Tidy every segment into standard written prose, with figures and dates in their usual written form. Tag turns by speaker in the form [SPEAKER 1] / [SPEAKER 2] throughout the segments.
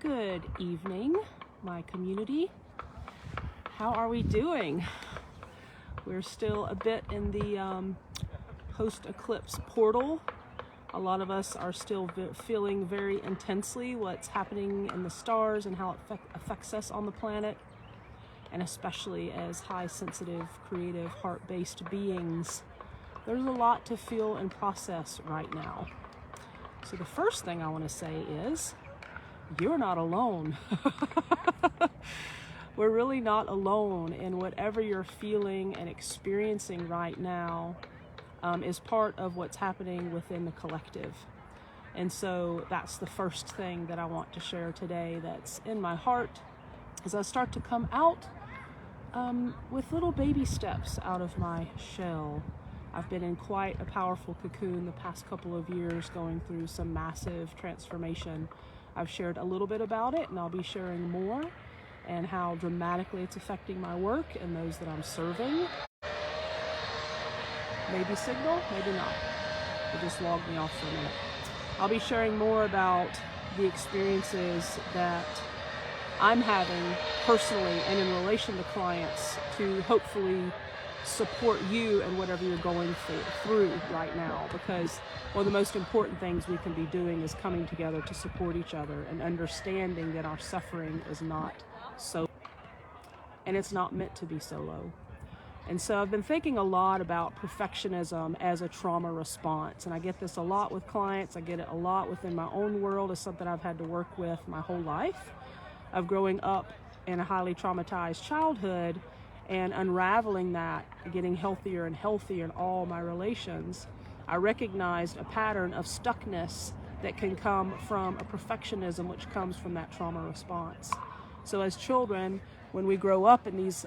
[SPEAKER 1] Good evening, my community. How are we doing? We're still a bit in the post-eclipse portal. A lot of us are still feeling very intensely what's happening in the stars and how it affects us on the planet, and especially as high sensitive, creative, heart-based beings. There's a lot to feel and process right now. So the first thing I want to say is, you're not alone. We're really not alone in whatever you're feeling and experiencing right now is part of what's happening within the collective. And so that's the first thing that I want to share today that's in my heart as I start to come out with little baby steps out of my shell. I've been in quite a powerful cocoon the past couple of years, going through some massive transformation. I've shared a little bit about it, and I'll be sharing more, and how dramatically it's affecting my work and those that I'm serving. Maybe signal, maybe not. It just logged me off for a minute. I'll be sharing more about the experiences that I'm having personally and in relation to clients to hopefully support you and whatever you're going through right now, because one of the most important things we can be doing is coming together to support each other and understanding that our suffering is not so, and it's not meant to be solo. And so I've been thinking a lot about perfectionism as a trauma response, and I get this a lot with clients. I get it a lot within my own world. It's something I've had to work with my whole life of growing up in a highly traumatized childhood and unraveling that, getting healthier and healthier in all my relations. I recognized a pattern of stuckness that can come from a perfectionism, which comes from that trauma response. So as children, when we grow up in these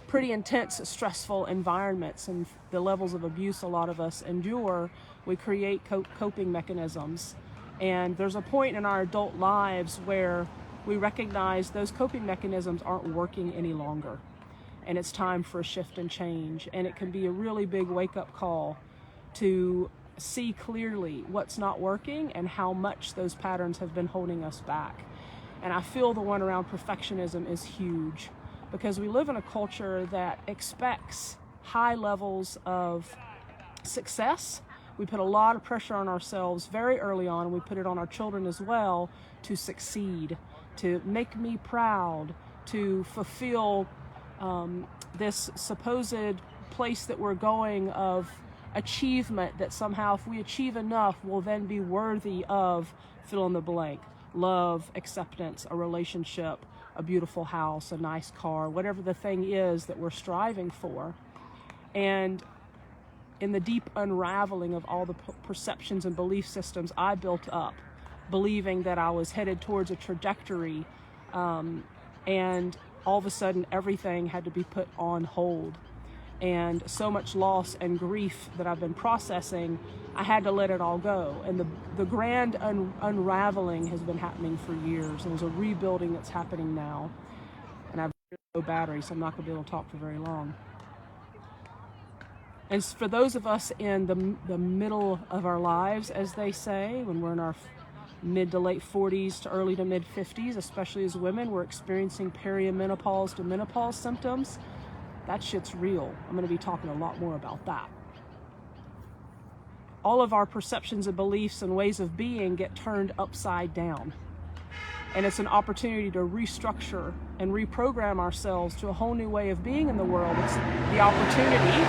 [SPEAKER 1] pretty intense, stressful environments and the levels of abuse a lot of us endure, we create coping mechanisms. And there's a point in our adult lives where we recognize those coping mechanisms aren't working any longer. And it's time for a shift and change. And it can be a really big wake-up call to see clearly what's not working and how much those patterns have been holding us back. And I feel the one around perfectionism is huge, because we live in a culture that expects high levels of success. We put a lot of pressure on ourselves very early on, and we put it on our children as well, to succeed, to make me proud, to fulfill this supposed place that we're going of achievement, that somehow if we achieve enough, we'll then be worthy of fill in the blank. Love, acceptance, a relationship, a beautiful house, a nice car, whatever the thing is that we're striving for. And in the deep unraveling of all the perceptions and belief systems I built up, believing that I was headed towards a trajectory, and all of a sudden everything had to be put on hold. And so much loss and grief that I've been processing, I had to let it all go. And the grand unraveling has been happening for years. There's a rebuilding that's happening now. And I've no battery, so I'm not going to be able to talk for very long. And for those of us in the middle of our lives, as they say, when we're in our mid to late 40s to early to mid 50s, especially as women, we're experiencing perimenopause to menopause symptoms. That shit's real. I'm going to be talking a lot more about that. All of our perceptions and beliefs and ways of being get turned upside down. And it's an opportunity to restructure and reprogram ourselves to a whole new way of being in the world. It's the opportunity,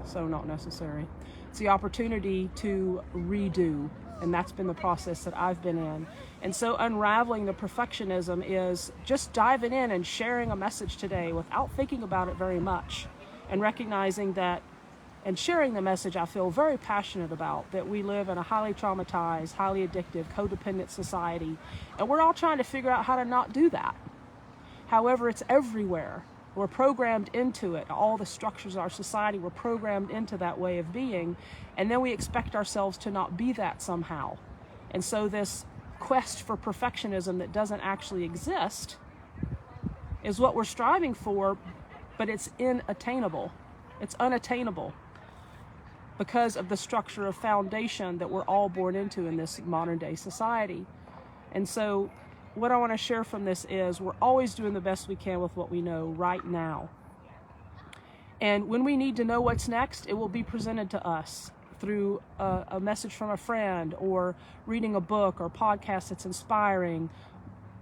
[SPEAKER 1] so not necessary. It's the opportunity to redo. And that's been the process that I've been in. And so unraveling the perfectionism is just diving in and sharing a message today without thinking about it very much, and recognizing that, and sharing the message I feel very passionate about, that we live in a highly traumatized, highly addictive, codependent society, and we're all trying to figure out how to not do that. However, it's everywhere. We're programmed into it. All the structures of our society, we're programmed into that way of being, and then we expect ourselves to not be that somehow. And so this quest for perfectionism that doesn't actually exist is what we're striving for, but it's inattainable. It's unattainable because of the structure of foundation that we're all born into in this modern day society. And so what I want to share from this is we're always doing the best we can with what we know right now. And when we need to know what's next, it will be presented to us through a message from a friend or reading a book or podcast that's inspiring.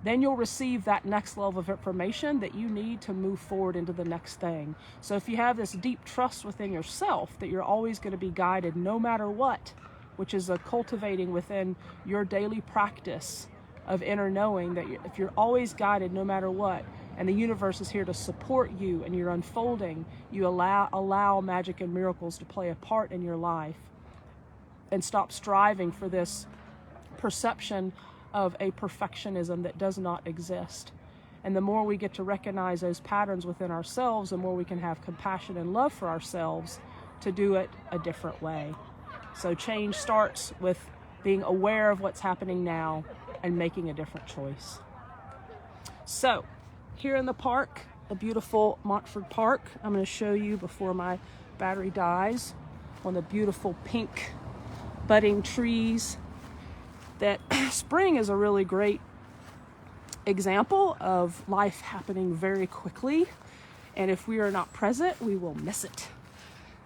[SPEAKER 1] Then you'll receive that next level of information that you need to move forward into the next thing. So if you have this deep trust within yourself that you're always going to be guided no matter what, which is a cultivating within your daily practice of inner knowing that if you're always guided no matter what, and the universe is here to support you and you're unfolding, you allow magic and miracles to play a part in your life, and stop striving for this perception of a perfectionism that does not exist. And the more we get to recognize those patterns within ourselves, the more we can have compassion and love for ourselves to do it a different way. So change starts with being aware of what's happening now and making a different choice. So here in the park, a beautiful Montford Park, I'm going to show you before my battery dies, on the beautiful pink budding trees, that spring is a really great example of life happening very quickly. And if we are not present, we will miss it.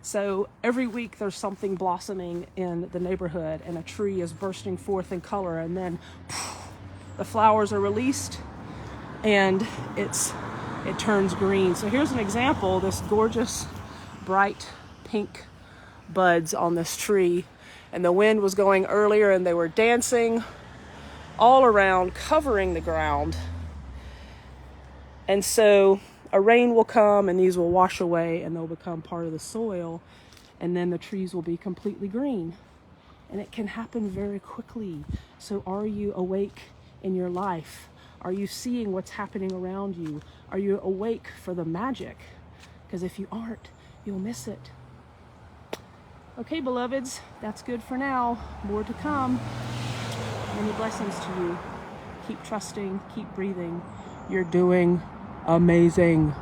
[SPEAKER 1] So every week there's something blossoming in the neighborhood and a tree is bursting forth in color, and then the flowers are released and it turns green. So here's an example, this gorgeous bright pink buds on this tree, and the wind was going earlier and they were dancing all around, covering the ground. And so a rain will come and these will wash away and they'll become part of the soil, and then the trees will be completely green. And it can happen very quickly. So are you awake in your life? Are you seeing what's happening around you? Are you awake for the magic? Because if you aren't, you'll miss it. Okay, beloveds, that's good for now. More to come. Many blessings to you. Keep trusting, keep breathing. You're doing amazing.